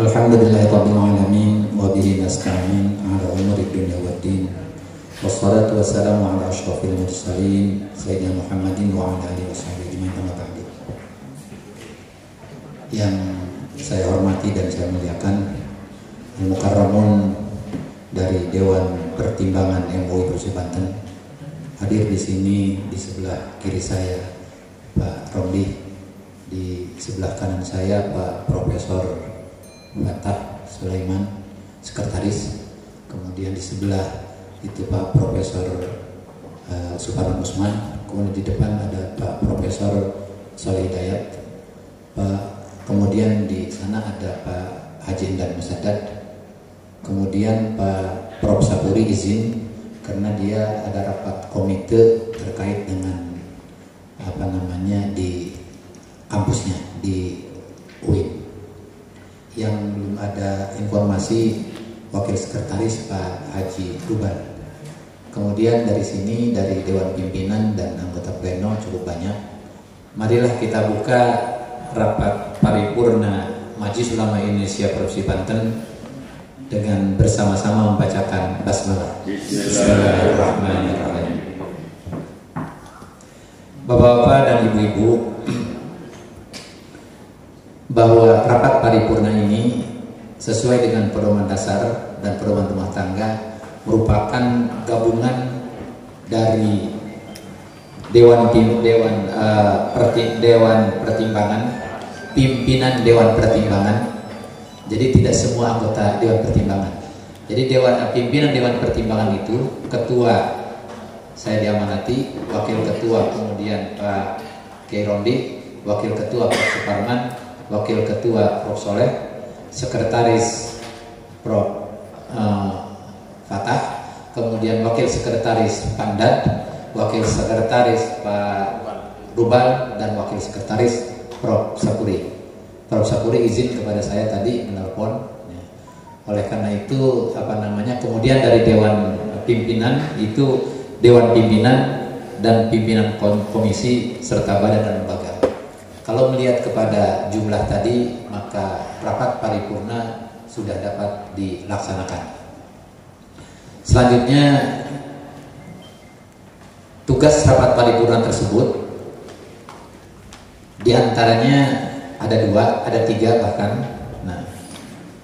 Alhamdulillahirabbil alamin wa bihi nasta'in ala umuri dunya waddin. Wassalatu wassalamu ala asyrafil mursalin sayyidina Muhammadin wa ala alihi washabihi ajmain. Yang saya hormati dan saya muliakan Al-Mukarramun dari Dewan Pertimbangan MUI Provinsi Banten. Hadir di sini di sebelah kiri saya Pak Romli, di sebelah kanan saya Pak Profesor Fatah Sulaiman, sekretaris. Kemudian di sebelah itu Pak Profesor Suparman Usman. Kemudian di depan ada Pak Profesor Soleh Hidayat. Kemudian di sana ada Pak Haji Endar Musaddad. Kemudian Pak Prof Sapuri izin karena dia ada rapat komite terkait dengan di kampusnya di UIN. Yang belum ada informasi Wakil Sekretaris Pak Haji Ruban. Kemudian dari sini dari Dewan Pimpinan dan anggota pleno cukup banyak. Marilah kita buka rapat paripurna Majelis Ulama Indonesia Provinsi Banten dengan bersama-sama membacakan basmalah. Bismillahirrahmanirrahim. Bapak-bapak dan ibu-ibu, bahwa rapat paripurna ini sesuai dengan pedoman dasar dan pedoman rumah tangga merupakan gabungan dari Dewan Pertimbangan, pimpinan Dewan Pertimbangan. Jadi tidak semua anggota Dewan Pertimbangan. Jadi pimpinan Dewan Pertimbangan itu ketua saya diamanati, wakil ketua kemudian Pak Kiai Rondi, wakil ketua Pak Suparman, wakil ketua Prof Soleh, sekretaris Prof Fatah, kemudian wakil sekretaris Pandat, wakil sekretaris Pak Rubal, dan wakil sekretaris Prof Sapuri. Prof Sapuri izin kepada saya tadi menelpon. Oleh karena itu kemudian dari Dewan Pimpinan itu Dewan Pimpinan dan pimpinan komisi serta badan dan lembaga. Kalau melihat kepada jumlah tadi, maka rapat paripurna sudah dapat dilaksanakan. Selanjutnya, tugas rapat paripurna tersebut diantaranya ada tiga bahkan,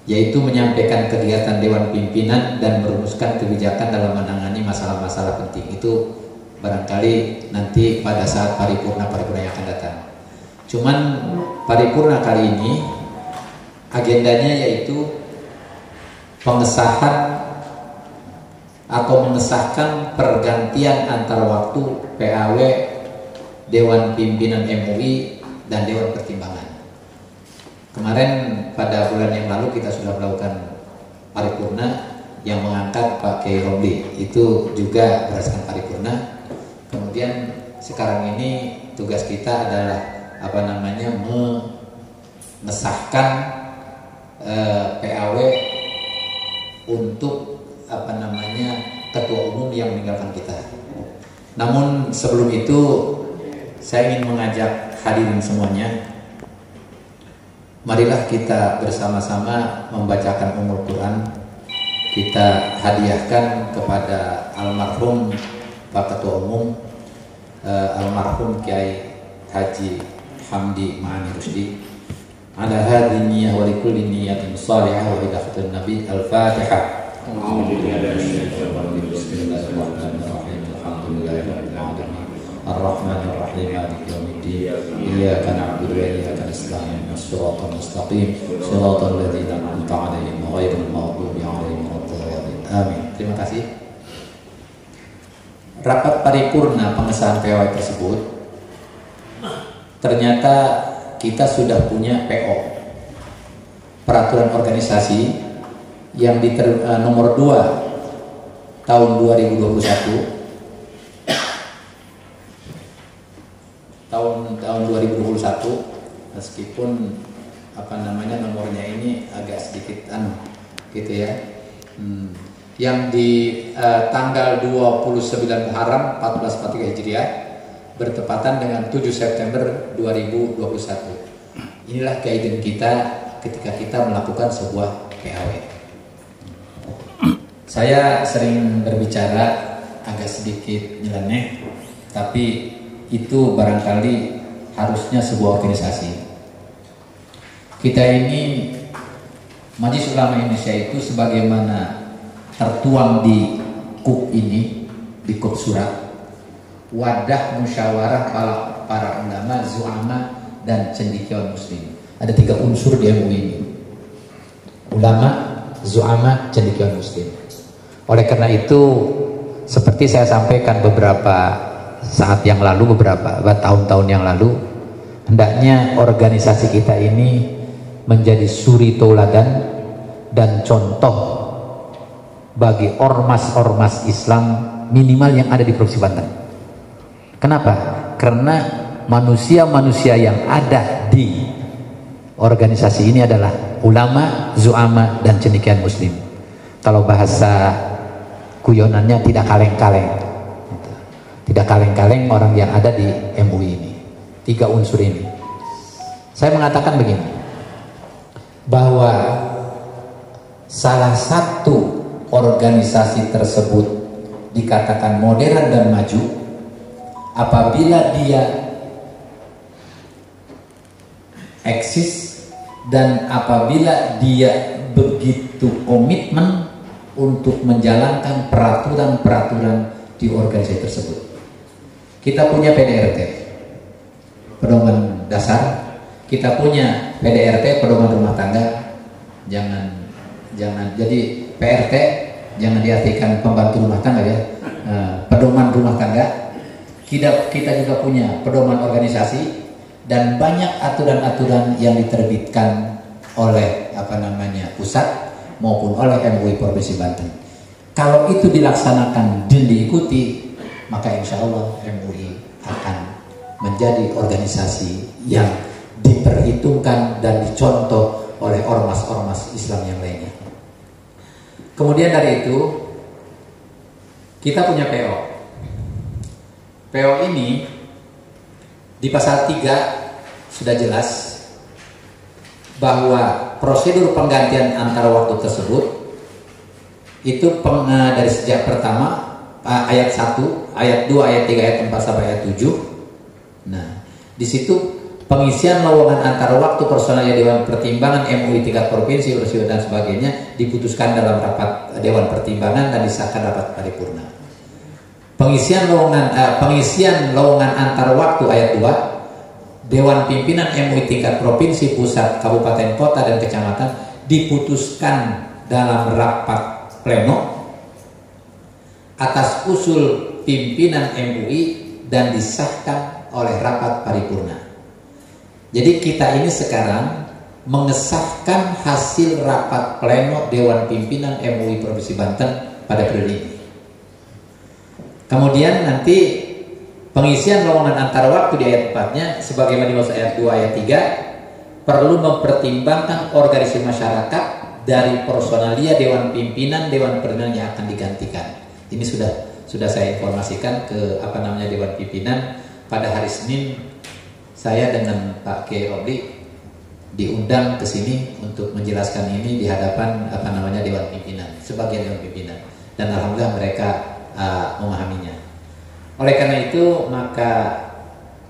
yaitu menyampaikan kegiatan Dewan Pimpinan dan merumuskan kebijakan dalam menangani masalah-masalah penting. Itu barangkali nanti pada saat paripurna yang akan datang. Cuman paripurna kali ini agendanya yaitu pengesahan atau mengesahkan pergantian antar waktu PAW Dewan Pimpinan MUI dan Dewan Pertimbangan. Kemarin pada bulan yang lalu kita sudah melakukan paripurna yang mengangkat Pak Kiai Romli, itu juga berdasarkan paripurna. Kemudian sekarang ini tugas kita adalah mengesahkan PAW untuk ketua umum yang meninggalkan kita. Namun sebelum itu saya ingin mengajak hadirin semuanya, marilah kita bersama-sama membacakan Ummul Quran. Kita hadiahkan kepada almarhum Pak Ketua Umum, almarhum Kiai Haji Hamdi Ma'ani Rusdi. Ala hadhihi niyyah wa likulli niyyatin shalihah wa idakhatun nabi. Al-Fatihah. Bismillahirrahmanirrahim. Alhamdulillahirabbil alamin. Ar-Rahmanir Rahim. Maliki yaumiddin. Iyyaka na'budu wa iyyaka nasta'in. Shiratal mustaqim. Shiratal ladzina an'amta 'alaihim ghairil maghdubi 'alaihim waladdallin. Amin. Terima kasih. Rapat paripurna pengesahan PAW tersebut, ternyata kita sudah punya PO, peraturan organisasi yang nomor 2 tahun 2021. Tahun 2021, meskipun nomornya ini agak sedikit gitu ya. Yang di tanggal 29 Muharram 1443 Hijriah bertepatan dengan 7 September 2021. Inilah guidance kita ketika kita melakukan sebuah PAW. Saya sering berbicara agak sedikit nyeleneh, tapi itu barangkali harusnya sebuah organisasi. Kita ini Majelis Ulama Indonesia itu sebagaimana tertuang di KUP ini, di KUP surat, wadah musyawarah para ulama, zu'ama, dan cendekiawan muslim. Ada 3 unsur di MUI ini: ulama, zu'ama, cendekiawan muslim. Oleh karena itu, seperti saya sampaikan beberapa saat yang lalu, beberapa tahun-tahun yang lalu, hendaknya organisasi kita ini menjadi suri tauladan dan contoh bagi ormas-ormas Islam minimal yang ada di Provinsi Banten. Kenapa? Karena manusia-manusia yang ada di organisasi ini adalah ulama, zu'ama, dan cendekiawan muslim. Kalau bahasa kuyonannya tidak kaleng-kaleng. Tidak kaleng-kaleng orang yang ada di MUI ini. 3 unsur ini. Saya mengatakan begini, bahwa salah satu organisasi tersebut dikatakan modern dan maju apabila dia eksis dan apabila dia begitu komitmen untuk menjalankan peraturan-peraturan di organisasi tersebut. Kita punya PDRT, pedoman dasar. Kita punya PDRT, pedoman rumah tangga. Jangan jadi PRT jangan diartikan pembantu rumah tangga ya. Pedoman rumah tangga. Kita juga punya pedoman organisasi dan banyak aturan-aturan yang diterbitkan oleh pusat maupun oleh MUI Provinsi Banten. Kalau itu dilaksanakan dan diikuti, maka insya Allah MUI akan menjadi organisasi yang diperhitungkan dan dicontoh oleh ormas-ormas Islam yang lainnya. Kemudian dari itu kita punya PO. PO ini di pasal 3 sudah jelas bahwa prosedur penggantian antara waktu tersebut itu dari sejak pertama ayat 1, ayat 2, ayat 3, ayat 4 sampai ayat 7. Nah, di situ pengisian lowongan antara waktu personalnya Dewan Pertimbangan MUI tingkat provinsi, dan sebagainya diputuskan dalam rapat Dewan Pertimbangan dan disahkan rapat paripurna. Pengisian lowongan antar waktu ayat 2, Dewan Pimpinan MUI tingkat provinsi, pusat, kabupaten, kota, dan kecamatan diputuskan dalam rapat pleno atas usul pimpinan MUI dan disahkan oleh rapat paripurna. Jadi kita ini sekarang mengesahkan hasil rapat pleno Dewan Pimpinan MUI Provinsi Banten pada periode ini. Kemudian nanti pengisian lowongan antar waktu di ayat 4-nya sebagaimana dimaksud ayat 2 ayat 3 perlu mempertimbangkan organisasi masyarakat dari personalia Dewan Pimpinan, Dewan Pertimbangan yang akan digantikan. Ini sudah saya informasikan ke Dewan Pimpinan pada hari Senin. Saya dengan Pak Kiai Robli diundang ke sini untuk menjelaskan ini di hadapan Dewan Pimpinan, sebagian Dewan Pimpinan, dan alhamdulillah mereka memahaminya. Oleh karena itu maka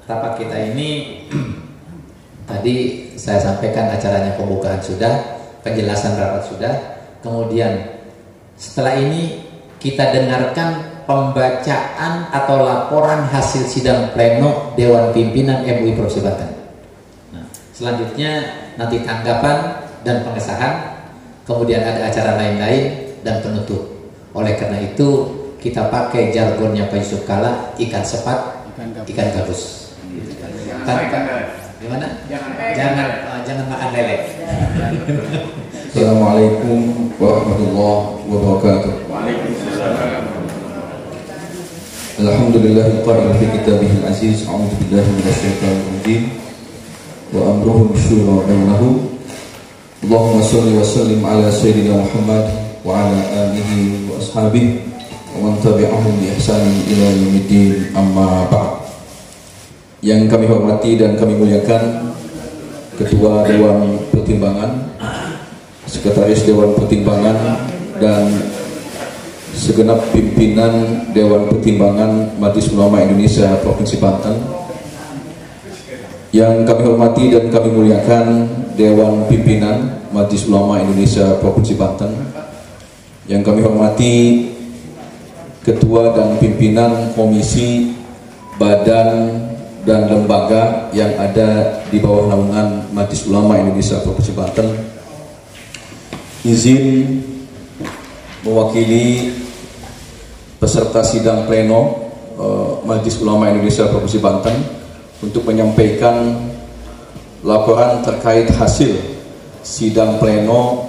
rapat kita ini tadi saya sampaikan acaranya pembukaan sudah, penjelasan rapat sudah, kemudian setelah ini kita dengarkan pembacaan atau laporan hasil sidang pleno Dewan Pimpinan MUI Provinsi Banten. Nah, selanjutnya nanti tanggapan dan pengesahan, kemudian ada acara lain-lain dan penutup. Oleh karena itu kita pakai jargonnya Pak Yusuf Kala, ikan sepat, ikan gabus. Gimana? Jangan makan lele. Assalamualaikum warahmatullahi wabarakatuh. Alhamdulillah qala fi kitabihil aziz, a'udzu billahi minasyaitonir rajim. Wa amruhum syura bainahum. Allahumma shalli wa sallim ala sayyidina Muhammad wa ala alihi wa ashabihi wa man tabi'ahum bi ihsanin ila yaumiddin, amma ba'd. Yang kami hormati dan kami muliakan Ketua Dewan Pertimbangan, Sekretaris Dewan Pertimbangan, dan segenap pimpinan Dewan Pertimbangan Majelis Ulama Indonesia Provinsi Banten. Yang kami hormati dan kami muliakan Dewan Pimpinan Majelis Ulama Indonesia Provinsi Banten. Yang kami hormati Ketua dan Pimpinan Komisi, Badan, dan Lembaga yang ada di bawah naungan Majelis Ulama Indonesia Provinsi Banten. Izin mewakili peserta sidang pleno Majelis Ulama Indonesia Provinsi Banten untuk menyampaikan laporan terkait hasil sidang pleno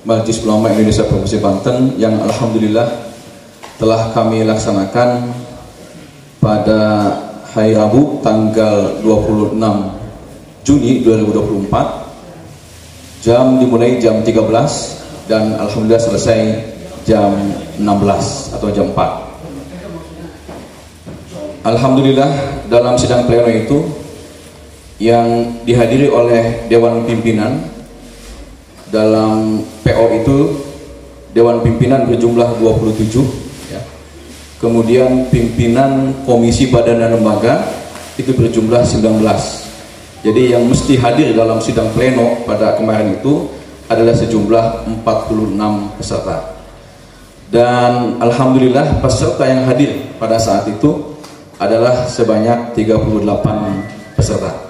Majelis Ulama Indonesia Provinsi Banten yang alhamdulillah telah kami laksanakan pada hari Rabu tanggal 26 Juni 2024. Dimulai jam 13 dan alhamdulillah selesai jam 16 atau jam 4. Alhamdulillah dalam sidang pleno itu yang dihadiri oleh Dewan Pimpinan, dalam PO itu Dewan Pimpinan berjumlah 27 ya. Kemudian pimpinan komisi, badan, dan lembaga itu berjumlah 19. Jadi yang mesti hadir dalam sidang pleno pada kemarin itu adalah sejumlah 46 peserta. Dan alhamdulillah peserta yang hadir pada saat itu adalah sebanyak 38 peserta.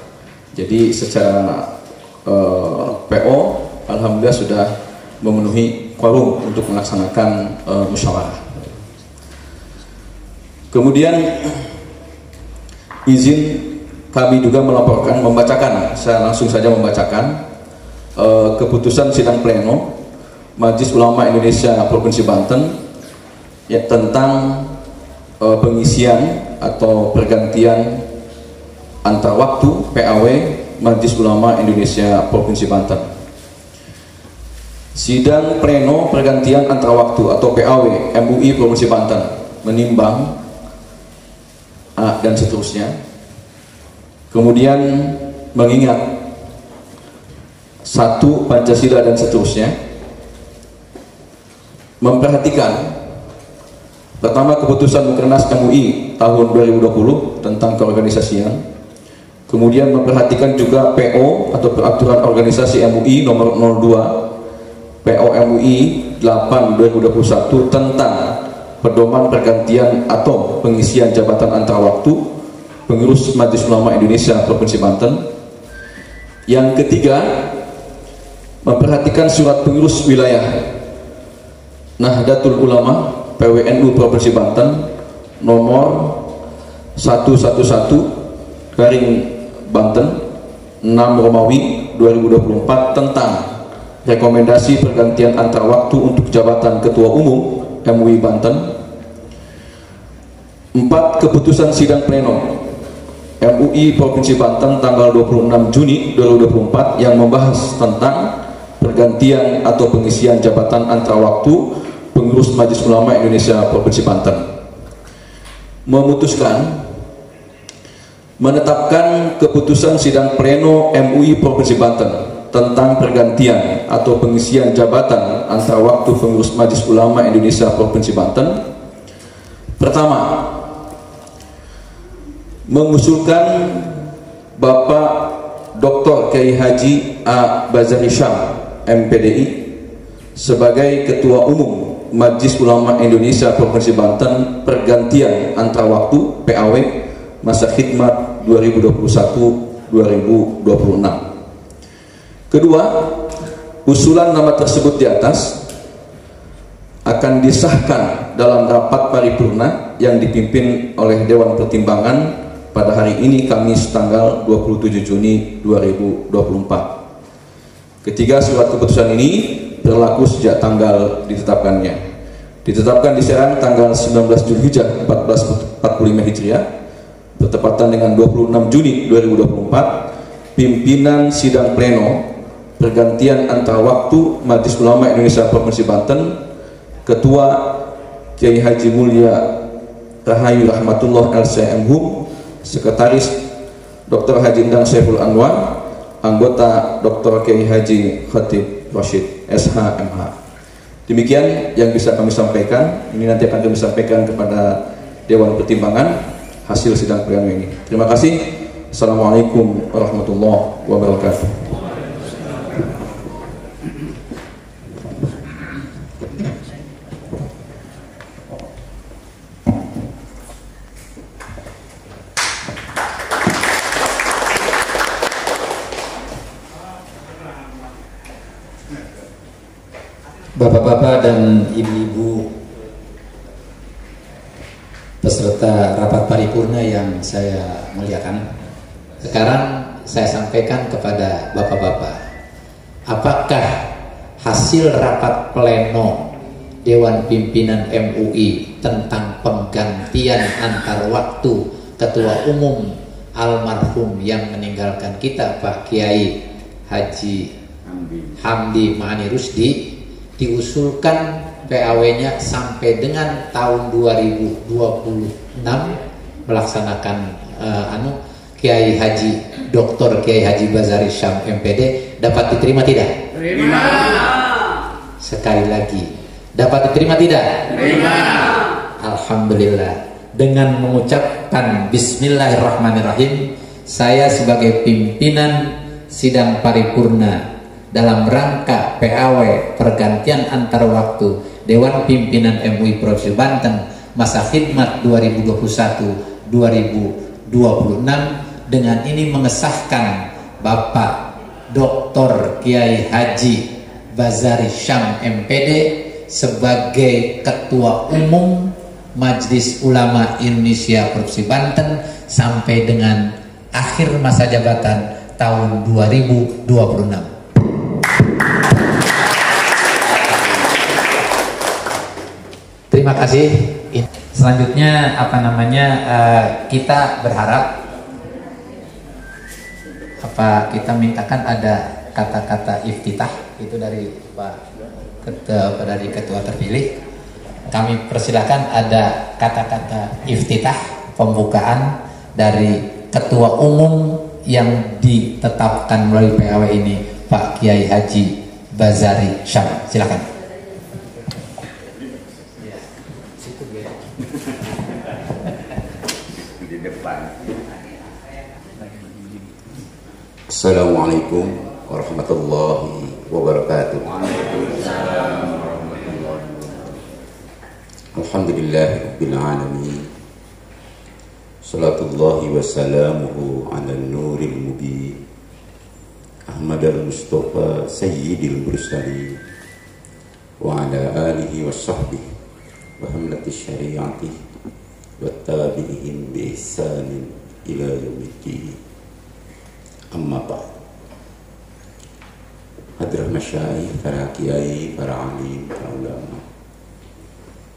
Jadi secara PO alhamdulillah sudah memenuhi quorum untuk melaksanakan musyawarah. Kemudian izin kami juga membacakan, saya langsung saja membacakan keputusan sidang pleno Majelis Ulama Indonesia Provinsi Banten ya, tentang pengisian atau pergantian antar waktu PAW Majelis Ulama Indonesia Provinsi Banten. Sidang pleno pergantian antar waktu atau PAW MUI Provinsi Banten menimbang A dan seterusnya. Kemudian mengingat 1 Pancasila dan seterusnya, memperhatikan pertama keputusan Mukernas MUI tahun 2020 tentang keorganisasian, kemudian memperhatikan juga PO atau peraturan organisasi MUI nomor 02 PO MUI 8 2021 tentang pedoman pergantian atau pengisian jabatan antar waktu pengurus Majelis Ulama Indonesia Provinsi Banten. Yang ketiga, memperhatikan surat pengurus wilayah Nahdlatul Ulama PWNU Provinsi Banten nomor 111 Banten 6 Romawi 2024 tentang rekomendasi pergantian antar waktu untuk jabatan Ketua Umum MUI Banten. 4 keputusan sidang pleno MUI Provinsi Banten tanggal 26 Juni 2024 yang membahas tentang pergantian atau pengisian jabatan antar waktu pengurus Majelis Ulama Indonesia Provinsi Banten. Memutuskan menetapkan keputusan sidang pleno MUI Provinsi Banten tentang pergantian atau pengisian jabatan antar waktu pengurus Majelis Ulama Indonesia Provinsi Banten. Pertama, mengusulkan Bapak Dr. Kiai Haji A. Bazari Syam MPDI sebagai Ketua Umum Majelis Ulama Indonesia Provinsi Banten pergantian antar waktu PAW masa khidmat 2021-2026. Kedua, usulan nama tersebut di atas akan disahkan dalam rapat paripurna yang dipimpin oleh Dewan Pertimbangan pada hari ini Kamis tanggal 27 Juni 2024. Ketiga, surat keputusan ini berlaku sejak tanggal ditetapkannya. Ditetapkan di Serang tanggal 19 Zulhijjah 1445 Hijriah bertepatan dengan 26 Juni 2024. Pimpinan sidang pleno pergantian antar waktu Majelis Ulama Indonesia Provinsi Banten, Ketua Kiai Haji Mulia Rahayu Rahmatullah LCM Hum, Sekretaris Dr. Haji Endang Saiful Anwar, anggota Dr. Kiai Haji Khatib Rashid SHMH. Demikian yang bisa kami sampaikan. Ini nanti akan kami sampaikan kepada Dewan Pertimbangan hasil sidang pleno ini. Terima kasih. Assalamualaikum warahmatullahi wabarakatuh. Bapak-bapak dan ibu-ibu peserta rapat paripurna yang saya muliakan, sekarang saya sampaikan kepada bapak-bapak, apakah hasil rapat pleno Dewan Pimpinan MUI tentang penggantian antar waktu Ketua Umum almarhum yang meninggalkan kita Pak Kiai Haji Hamdi Ma'ani Rusdi diusulkan PAW-nya sampai dengan tahun 2026 melaksanakan Kiai Haji Dr. Kiai Haji Bazari Syam MPD dapat diterima tidak? Terima. Sekali lagi, dapat diterima tidak? Terima. Alhamdulillah. Dengan mengucapkan Bismillahirrahmanirrahim, saya sebagai pimpinan sidang paripurna dalam rangka PAW pergantian antar waktu Dewan Pimpinan MUI Provinsi Banten masa khidmat 2021-2026 dengan ini mengesahkan Bapak Dr. Kiai Haji Bazari Syam MPD sebagai Ketua Umum Majelis Ulama Indonesia Provinsi Banten sampai dengan akhir masa jabatan tahun 2026. Terima kasih. Selanjutnya kita berharap kita mintakan ada kata-kata iftitah itu dari dari ketua terpilih. Kami persilakan ada kata-kata iftitah pembukaan dari ketua umum yang ditetapkan melalui PAW ini Pak Kiai Haji Bazari Syam. Silakan. Assalamualaikum warahmatullahi wabarakatuh. Alhamdulillahirabbil alamin. Salatullahi wa salamuhu ala nuril mubin. Ahmad al-Mustafa sayyidil mursalin wa ala alihi wa sahbihi wa hamlati syari'ati wa tabi'ihim bi ihsanin ila yaumiddin. Amma ba'd. Hadrah masyayikh, para kiai, para alim, para ulama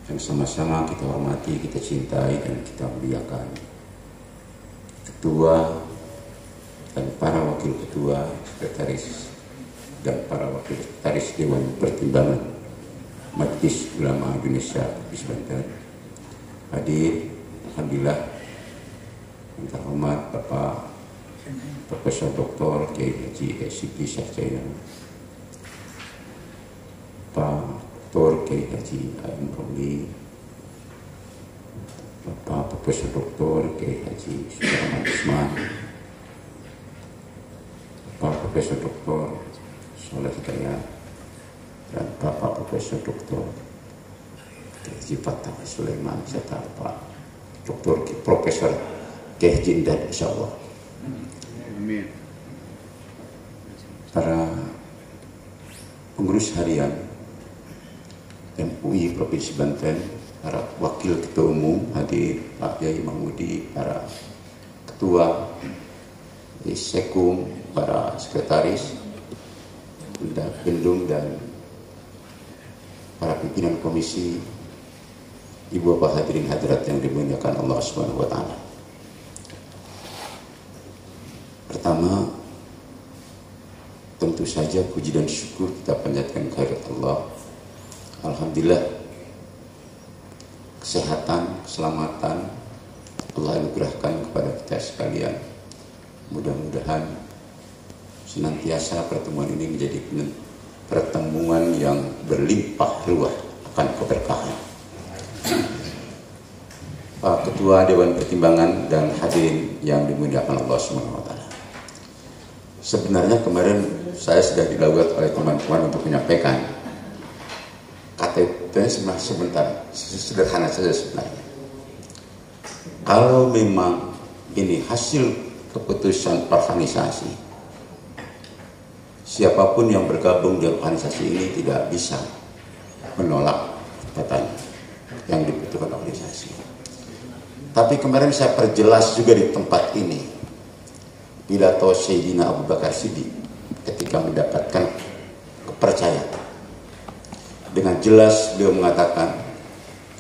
yang sama-sama kita hormati, kita cintai dan kita muliakan, ketua dan para wakil ketua, sekretaris dan para wakil sekretaris Dewan Pertimbangan Majelis Ulama Indonesia Provinsi Banten, hadir, alhamdulillah, minta hormat Bapak Profesor Dr. Kiai Haji SCP Syekh Jainal, Pak Dr. Kiai Haji Aim Romli, Bapak Profesor Dr. Kiai Haji Sulaiman Usman, Bapak Profesor Dr. Soleh Hidayat, dan Bapak Profesor Dr. Haji Fatah Sulaiman serta Pak Dr. Profesor Kiai Haji Indad, insyaallah. Para pengurus harian MUI Provinsi Banten, para wakil ketua umum hadir, Pak Yai Mahmudi, para ketua Sekum, para sekretaris Bendung dan para pimpinan komisi, ibu bapak hadirin hadirat yang dimuliakan Allah Subhanahu wa taala. Pertama, tentu saja puji dan syukur kita panjatkan kehadirat Allah. Alhamdulillah, kesehatan, keselamatan Allah anugerahkan kepada kita sekalian. Mudah-mudahan senantiasa pertemuan ini menjadi pertemuan yang berlimpah ruah akan keberkahan. Pak Ketua Dewan Pertimbangan dan hadirin yang dimuliakan Allah SWT. Sebenarnya kemarin saya sudah dilakukan oleh teman-teman untuk menyampaikan KTP sebentar, sederhana saja sebenarnya. Kalau memang ini hasil keputusan organisasi, siapapun yang bergabung di organisasi ini tidak bisa menolak katanya yang diputuskan organisasi. Tapi kemarin saya perjelas juga di tempat ini pidato Sayyidina Abu Bakar Siddiq ketika mendapatkan kepercayaan. Dengan jelas beliau mengatakan,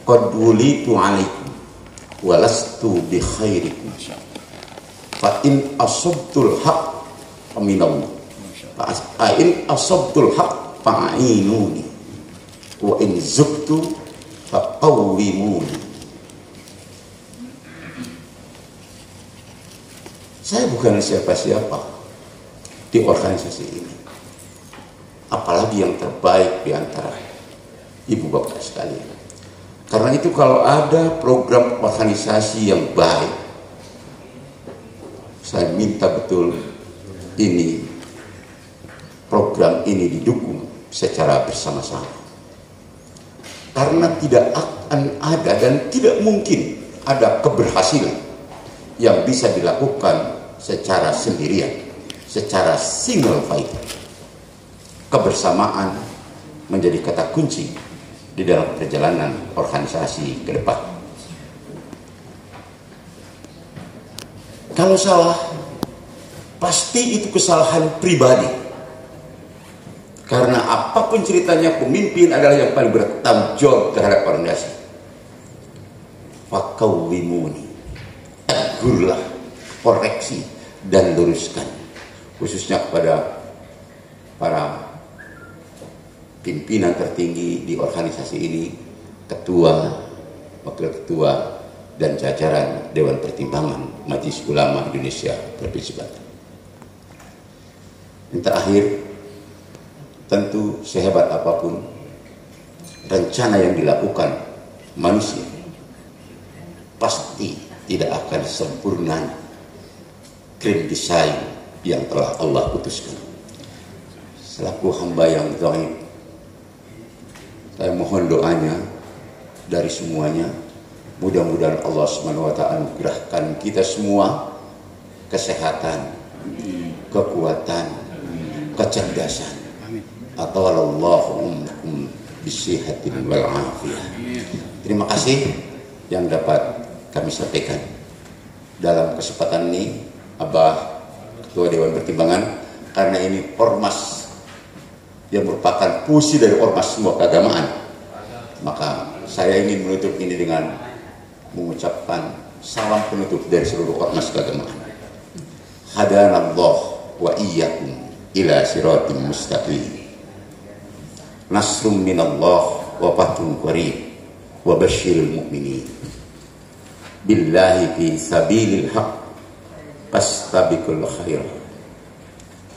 qad wulitu alaikum walastu bi khairikum fa in asabtul haq faminallah fa in asabtul haq fa'inuni wa in zubtu faqawwimuni. Saya bukan siapa-siapa di organisasi ini, apalagi yang terbaik di antara ibu bapak sekalian. Karena itu kalau ada program organisasi yang baik, saya minta betul ini program ini didukung secara bersama-sama. Karena tidak akan ada dan tidak mungkin ada keberhasilan yang bisa dilakukan secara sendirian, secara single fighter. Kebersamaan menjadi kata kunci di dalam perjalanan organisasi ke depan. Kalau salah, pasti itu kesalahan pribadi. Karena apapun ceritanya, pemimpin adalah yang paling bertanggung jawab terhadap organisasi. Fakawwimuni, tegurlah, koreksi dan luruskan, khususnya kepada para pimpinan tertinggi di organisasi ini, ketua, wakil ketua, dan jajaran Dewan Pertimbangan Majelis Ulama Indonesia Provinsi Banten. Yang terakhir, tentu sehebat apapun rencana yang dilakukan manusia, pasti tidak akan sempurna grand design yang telah Allah putuskan. Selaku hamba yang dhaif, saya mohon doanya dari semuanya. Mudah-mudahan Allah SWT anugerahkan kita semua kesehatan, kekuatan, kecerdasan. Atawallahu bisihatin wal afiyah. Terima kasih yang dapat kami sampaikan dalam kesempatan ini, Abah Ketua Dewan Pertimbangan, karena ini ormas yang merupakan fungsi dari ormas semua keagamaan, maka saya ingin menutup ini dengan mengucapkan salam penutup dari seluruh ormas keagamaan. Hadanallah wa iyyakum ila siratim mustaqim. Nasrum minallah wa fathun qarib wa basyiril mu'minin. Billahi fi sabilil haq fastabiqul khair.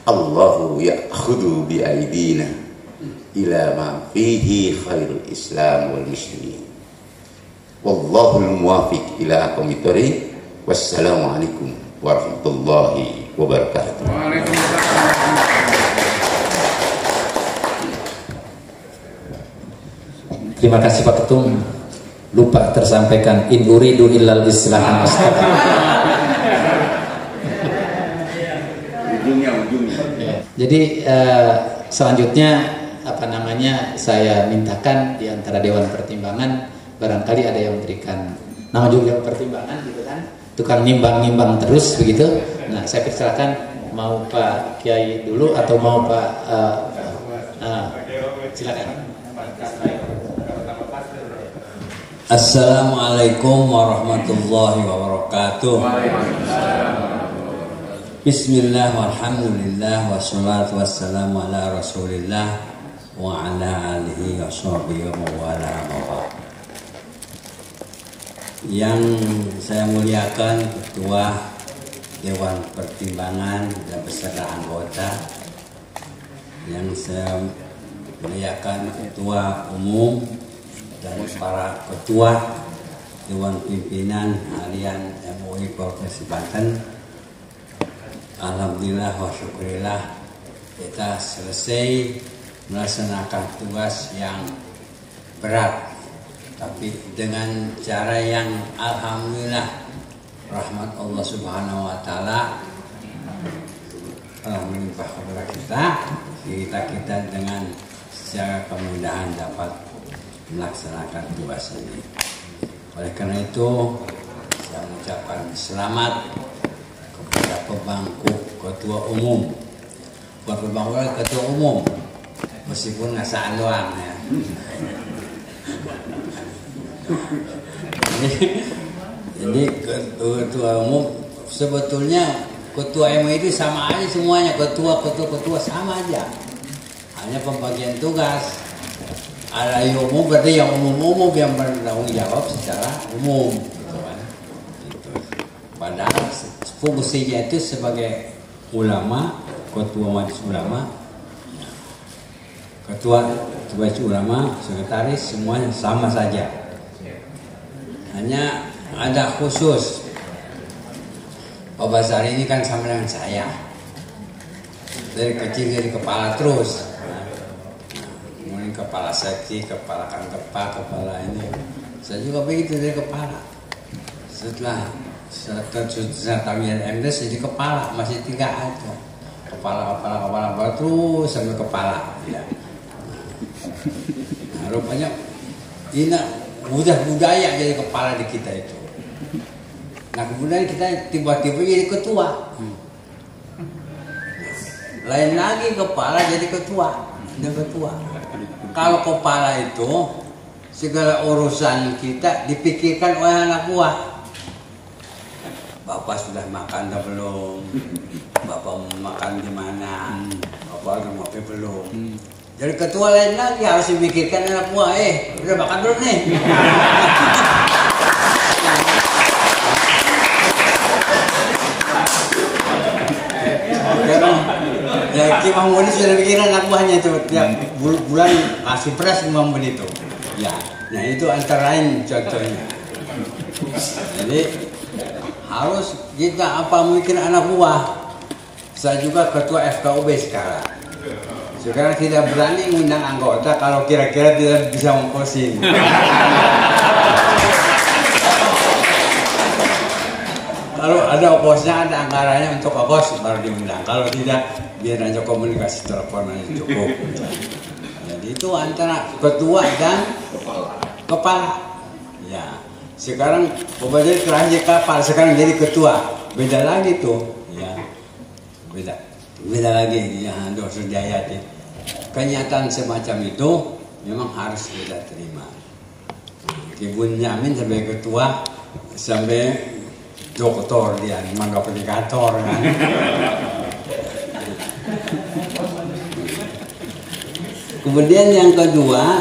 Allahu ya'khudhu bi aidina ila ma fihi khairul Islam wal muslimin. Wallahul muwafiq ila aqwamit thoriq. Wassalamu alaikum warahmatullahi wabarakatuh. Terima kasih Pak Ketum. Lupa tersampaikan, in uridu illal islahan mastaqim. Jadi selanjutnya saya mintakan di antara Dewan Pertimbangan, barangkali ada yang memberikan nama juga pertimbangan gitu kan, tukang nimbang-nimbang terus begitu. Nah, saya persilakan, mau Pak Kiai dulu atau mau Pak silakan. Assalamualaikum warahmatullahi wabarakatuh. Bismillah walhamdulillah wassalatu wassalamu ala rasulillah wa ala alihi wa sahbihi wa wala. Yang saya muliakan Ketua Dewan Pertimbangan dan beserta anggota, yang saya muliakan Ketua Umum dan para Ketua Dewan Pimpinan Harian MUI Provinsi Banten. Alhamdulillah wa syukurillah kita selesai melaksanakan tugas yang berat, tapi dengan cara yang alhamdulillah rahmat Allah Subhanahu wa taala melimpah kepada kita dengan secara kemudahan dapat melaksanakan tugas ini. Oleh karena itu saya mengucapkan selamat kepada pemangku Ketua Umum, bukan pemangku, Ketua Umum, meskipun ngasaan doang ya. Jadi Ketua Umum sebetulnya Ketua MUI itu sama aja semuanya, ketua sama aja, hanya pembagian tugas. Ada yang umum berarti yang umum yang bertanggung jawab secara umum, gitu kan. Gitu. Padahal fungsinya itu sebagai ulama, ketua majelis ulama, ketua majelis ulama, sekretaris, semuanya sama saja. Hanya ada khusus. Pak Basari ini kan sama dengan saya, dari kecil jadi kepala terus. Kepala seksi, kepala kantorpa, kepala ini. Saya juga begitu dari kepala. Setelah tahun MDes jadi kepala, masih 3 aja. Kepala terus sampai kepala. Ya. Nah, rupanya ini udah budaya jadi kepala di kita itu. Nah kemudian kita tiba-tiba jadi ketua. Lain lagi kepala jadi ketua. Dan ketua. Kalau kepala itu segala urusan kita dipikirkan oleh anak buah. Bapak sudah makan atau belum? Bapak mau makan di mana? Bapak udah ngopi belum? Jadi ketua lain lagi harus dipikirkan anak buah. Udah makan belum nih? Ya, Ki Mahmudi sudah pikiran anak buahnya itu tiap bulan kasih beras 5 menit itu. Ya, nah itu antara lain contohnya. Jadi harus kita apa mikir anak buah. Saya juga ketua FKUB sekarang. Sekarang tidak berani mengundang anggota kalau kira-kira tidak bisa memposing. Kalau ada oposnya, ada anggarannya untuk opos baru diundang. Kalau tidak, biar aja komunikasi telepon aja cukup. Jadi itu antara ketua dan kepala. Ya, sekarang Bapak terakhir kapal, sekarang jadi ketua. Beda lagi tuh, ya. Beda lagi, ya. Dr. Jayati. Kenyataan semacam itu memang harus kita terima. Ibu Nyamin sebagai ketua sampai doktor dia, memang aplikator kan. Kemudian yang kedua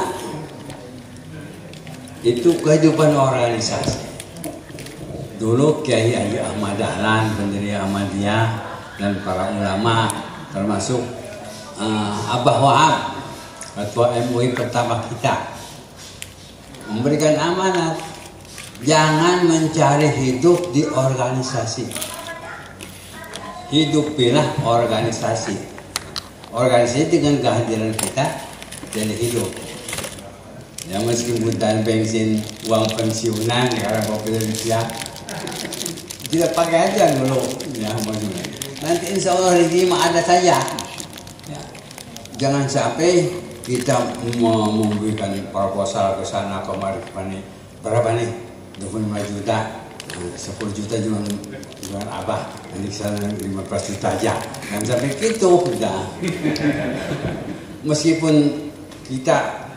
itu kehidupan organisasi. Dulu Kiai Haji Ahmad Dahlan, pendiri Ahmadiyah, dan para ulama termasuk Abah Wahab, ketua MUI pertama kita, memberikan amanat jangan mencari hidup di organisasi. Hidupilah organisasi. Organisasi dengan kehadiran kita jadi hidup. Ya meskipun dan bensin uang pensiunan karena kopi Indonesia tidak pakai aja dulu ya maksudnya. Nanti insya Allah rezeki ada saja. Ya. Jangan sampai kita memberikan proposal ke sana kemari berapa nih? 25 juta, 10 juta juga Abah, nanti sana 15 juta aja. Dan sampai gitu udah. Meskipun kita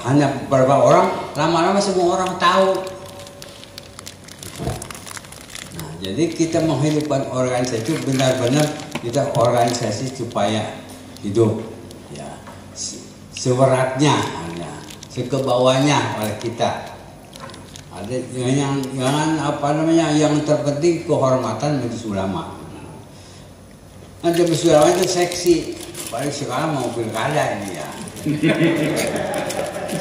hanya beberapa orang, lama-lama semua orang tahu. Nah, jadi kita menghidupkan organisasi itu benar-benar kita organisasi supaya hidup. Ya, seberatnya, sekebawahnya oleh kita Ada yang apa namanya, yang terpenting kehormatan majelis ulama. Nanti majelis ulama itu seksi, paling sekarang mau pilkada ini ya.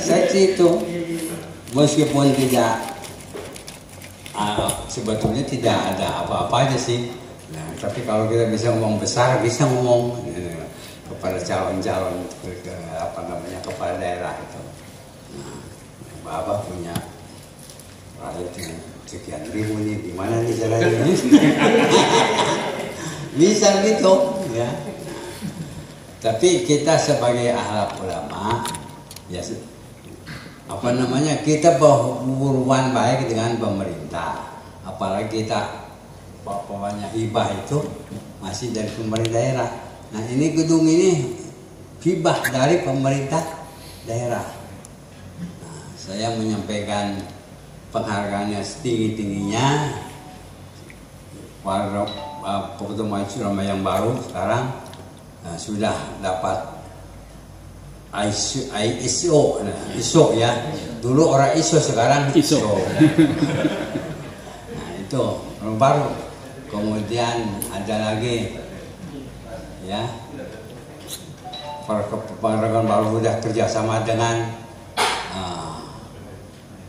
Seksi itu meskipun tidak sebetulnya tidak ada apa-apanya sih. Nah, tapi kalau kita bisa ngomong besar, bisa ngomong kepada calon-calon apa namanya, kepala daerah itu. Nah, Bapak punya rakyatnya sekian ribu nih, gimana nih caranya? Bisa gitu ya. Tapi kita sebagai ahlak ulama ya, apa namanya, kita berhubungan baik dengan pemerintah, apalagi kita bapaknya hibah itu masih dari pemerintah daerah. Nah, ini gedung ini hibah dari pemerintah daerah. Nah, saya menyampaikan penghargaannya setinggi-tingginya para Ketua Majelis Ulama yang baru sekarang sudah dapat ISO, ISO ya. Dulu orang ISO, sekarang ISO. Nah, itu orang baru. Kemudian ada lagi ya, perkebunan baru sudah kerjasama dengan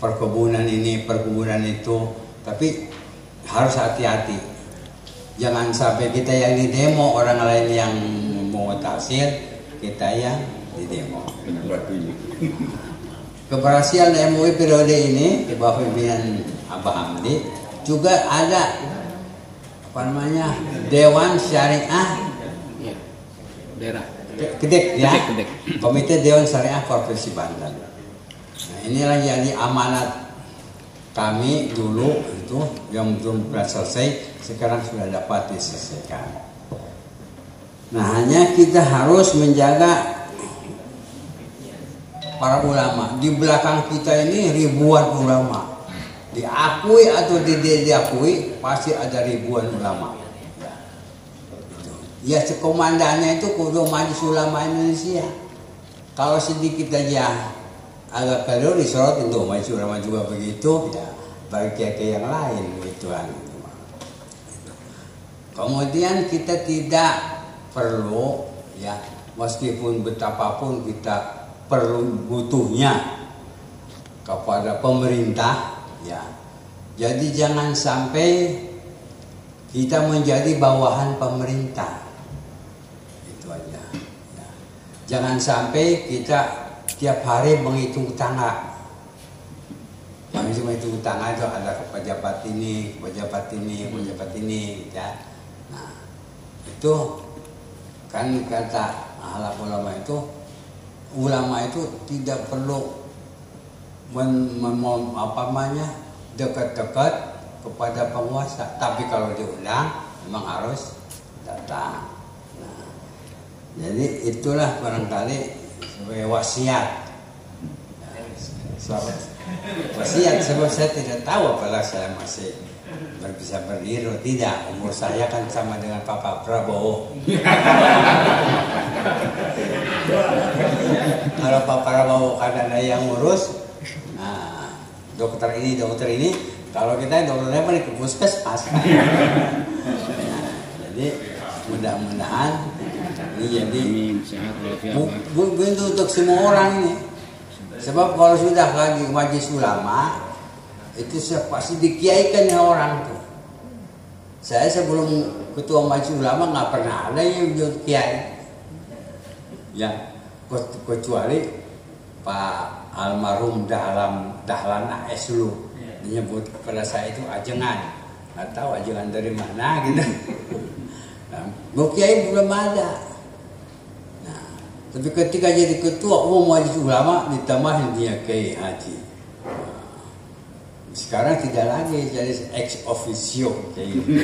perkebunan ini, perkebunan itu. Tapi harus hati-hati, jangan sampai kita yang di demo, orang lain yang mau taksir, kita yang di demo. Keberhasilan MUI periode ini di bawah pimpinan Abah Hamdi juga ada apa namanya, Dewan Syariah daerah Kedek ya, Komite Dewan Syariah Provinsi Banten. Nah, inilah jadi amanat kami dulu itu yang belum selesai, sekarang sudah dapat diselesaikan. Nah, hanya kita harus menjaga para ulama. Di belakang kita ini ribuan ulama, diakui atau tidak diakui pasti ada ribuan ulama. Ya, komandannya itu Ketua Majelis Ulama Indonesia. Kalau sedikit aja agak keliru disorot itu Majelis Ulama juga begitu, ya bagi kiai yang lain begituan. Kemudian kita tidak perlu ya, meskipun betapapun kita perlu butuhnya kepada pemerintah ya. Jadi jangan sampai kita menjadi bawahan pemerintah. Itu aja. Ya. Jangan sampai kita tiap hari menghitung tangga. Yang menghitung tangga itu ada pejabat ini, pejabat ini, pejabat ini, ya. Nah, itu kan kata ahlak ulama itu tidak perlu dekat-dekat kepada penguasa, tapi kalau diundang memang harus datang. Nah, jadi itulah barangkali sebagai wasiat. Wasiat, sebab saya tidak tahu apakah saya masih bisa berdiri atau tidak. Umur saya kan sama dengan Pak Prabowo. Kalau Pak Prabowo kan ada yang ngurus, nah, dokter ini, kalau kita dokternya paling ke puskesmas. Nah, jadi mudah-mudahan ini jadi untuk semua orang ini. Sebab kalau sudah lagi majelis ulama itu pasti dikiaikan orang tuh. Saya sebelum ketua majelis ulama nggak pernah ada yang jadi kiai. Ya, kecuali Pak almarhum Dahlan AS lu menyebut kepada saya itu ajengan. Nggak tahu ajengan dari mana gitu. Nah, kiai belum ada. Tapi ketika jadi ketua umum majelis ulama ditambahin dia kiai haji. Sekarang tidak lagi jadi ex officio kayak gitu.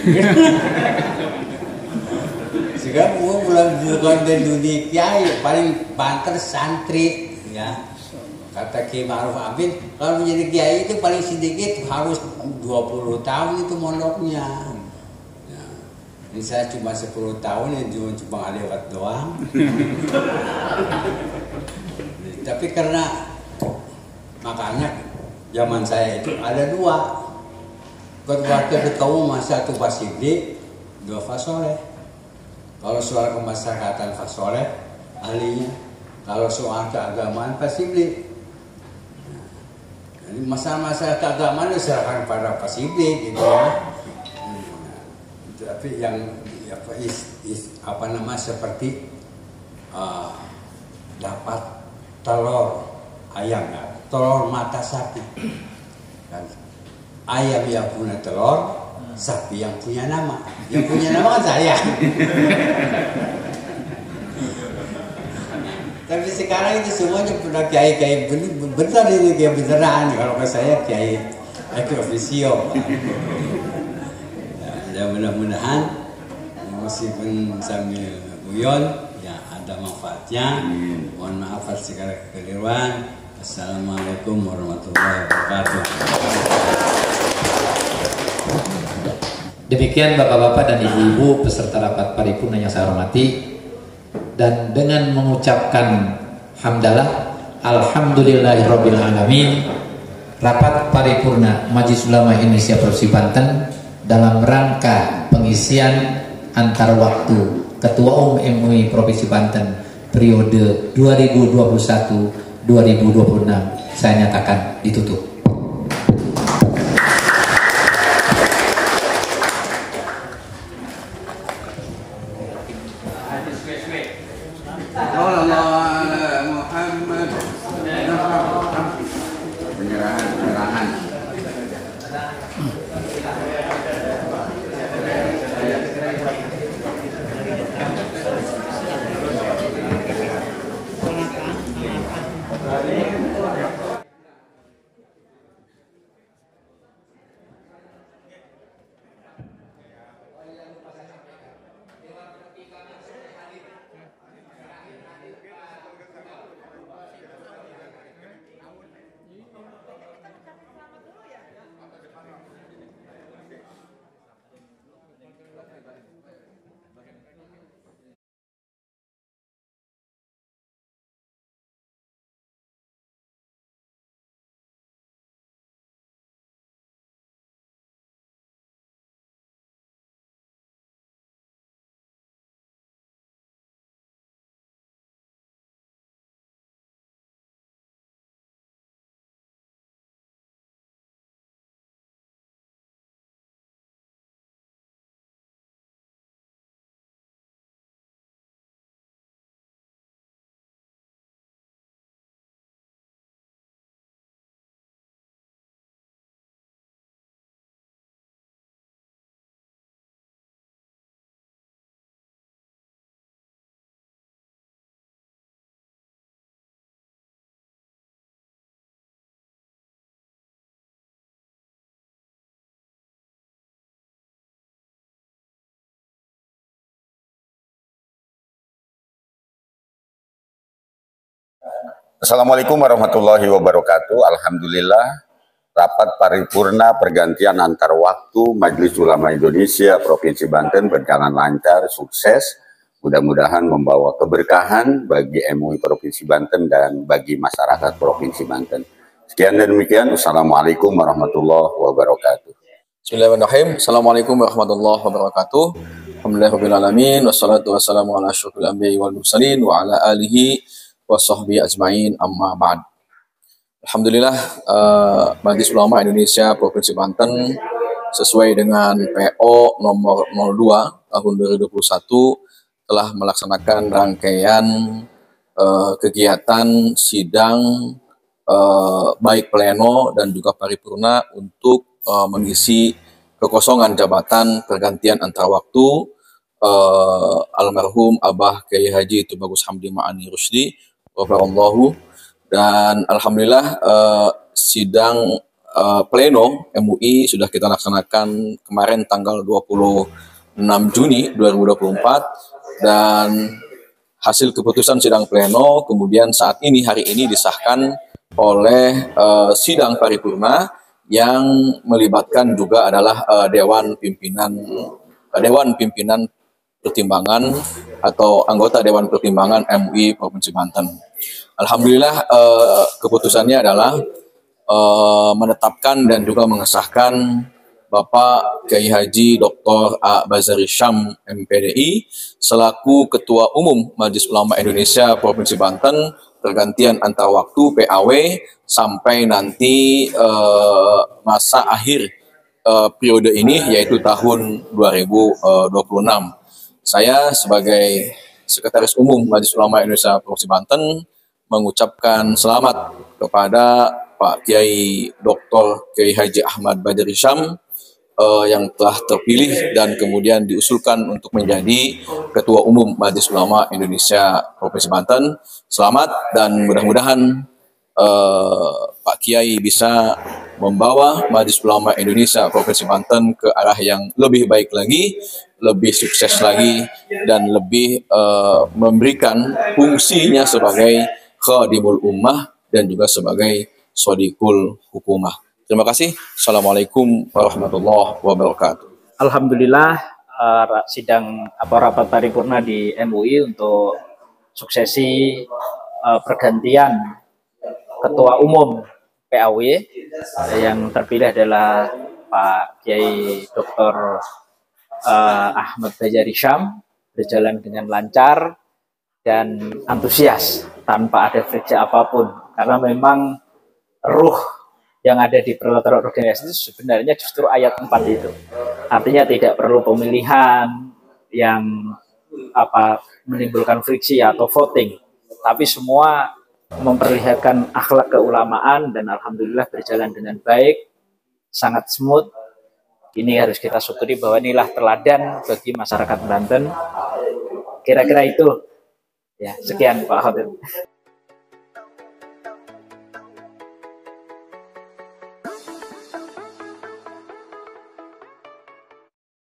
Sekarang bukan dari dunia kiai, paling banter santri ya. Kata Kiai Ma'ruf Amin, kalau menjadi kiai itu paling sedikit harus 20 tahun itu mondoknya. Ini saya cuma 10 tahun ya, cuma lewat doang. Tapi karena makanya zaman saya itu ada 2 ketua umum, satu Pasibli, 2 Fasoleh. Kalau soal kemasyarakatan Fasoleh ahlinya, kalau soal keagamaan Pasibli. Jadi masalah-masalah keagamaan diserahkan pada Pasibli gitu ya. Tapi yang seperti dapat telur ayam, telur mata sapi. Ayam yang punya telur, sapi yang punya nama. Yang punya nama kan saya. Tapi sekarang itu semuanya sudah kiai-kiai benar ini, kiai beneran. Kalau ke saya kiai officio. Ya, mudah-mudahan meskipun sambil guyon ya ada manfaatnya. Mohon maaf atas segala kekeliruan. Assalamualaikum warahmatullahi wabarakatuh. Demikian Bapak-bapak dan Ibu-ibu peserta rapat paripurna yang saya hormati, dan dengan mengucapkan hamdalah alhamdulillahirabbil alamin, rapat paripurna Majelis Ulama Indonesia Provinsi Banten dalam rangka pengisian antar waktu Ketua Umum MUI Provinsi Banten periode 2021-2026 saya nyatakan ditutup. Assalamualaikum warahmatullahi wabarakatuh. Alhamdulillah, rapat paripurna pergantian antar waktu Majelis Ulama Indonesia Provinsi Banten berjalan lancar, sukses. Mudah-mudahan membawa keberkahan bagi MUI Provinsi Banten dan bagi masyarakat Provinsi Banten. Sekian dan demikian. Assalamualaikum warahmatullahi wabarakatuh. Bismillahirrahmanirrahim. Assalamualaikum warahmatullahi wabarakatuh. Alhamdulillahirabbil alamin, wassalatu wassalamu ala asyrofil anbiya'i wal mursalin wa ala alihi wa sahbihi ajma'in, amma ba'd. Alhamdulillah, Majelis Ulama Indonesia Provinsi Banten sesuai dengan PO nomor 02 tahun 2021 telah melaksanakan rangkaian kegiatan sidang baik pleno dan juga paripurna untuk mengisi kekosongan jabatan pergantian antar waktu almarhum Abah Kiai Haji Tubagus Hamdi Ma'ani Rusdi Allahu, dan alhamdulillah sidang pleno MUI sudah kita laksanakan kemarin tanggal 26 Juni 2024, dan hasil keputusan sidang pleno kemudian saat ini hari ini disahkan oleh sidang paripurna yang melibatkan juga adalah Dewan Pimpinan Pertimbangan atau anggota Dewan Pertimbangan MUI Provinsi Banten. Alhamdulillah keputusannya adalah menetapkan dan juga mengesahkan Bapak Kiai Haji Dr. A. Bazari Syam MPDI selaku Ketua Umum Majelis Ulama Indonesia Provinsi Banten pergantian antar waktu PAW sampai nanti masa akhir periode ini yaitu tahun 2026. Saya sebagai Sekretaris Umum Majelis Ulama Indonesia Provinsi Banten mengucapkan selamat kepada Pak Kiai Dr. Kiai Haji Ahmad Badari Syam yang telah terpilih dan kemudian diusulkan untuk menjadi Ketua Umum Majelis Ulama Indonesia Provinsi Banten. Selamat dan mudah-mudahan Pak Kiai bisa membawa Majelis Ulama Indonesia Provinsi Banten ke arah yang lebih baik lagi, lebih sukses lagi, dan lebih memberikan fungsinya sebagai khadimul ummah dan juga sebagai swadikul hukumah. Terima kasih. Assalamualaikum warahmatullahi wabarakatuh. Alhamdulillah sidang rapat paripurna di MUI untuk suksesi pergantian Ketua Umum PAW yang terpilih adalah Pak Kiai Dr. Ahmad Bazari Syam berjalan dengan lancar dan antusias tanpa ada friksi apapun, karena memang ruh yang ada di peraturan organisasi itu sebenarnya justru ayat 4 itu. Artinya tidak perlu pemilihan yang menimbulkan friksi atau voting, tapi semua memperlihatkan akhlak keulamaan dan alhamdulillah berjalan dengan baik, sangat smooth. Ini harus kita syukuri bahwa inilah teladan bagi masyarakat Banten. Kira-kira itu. Ya, sekian Pak Habib.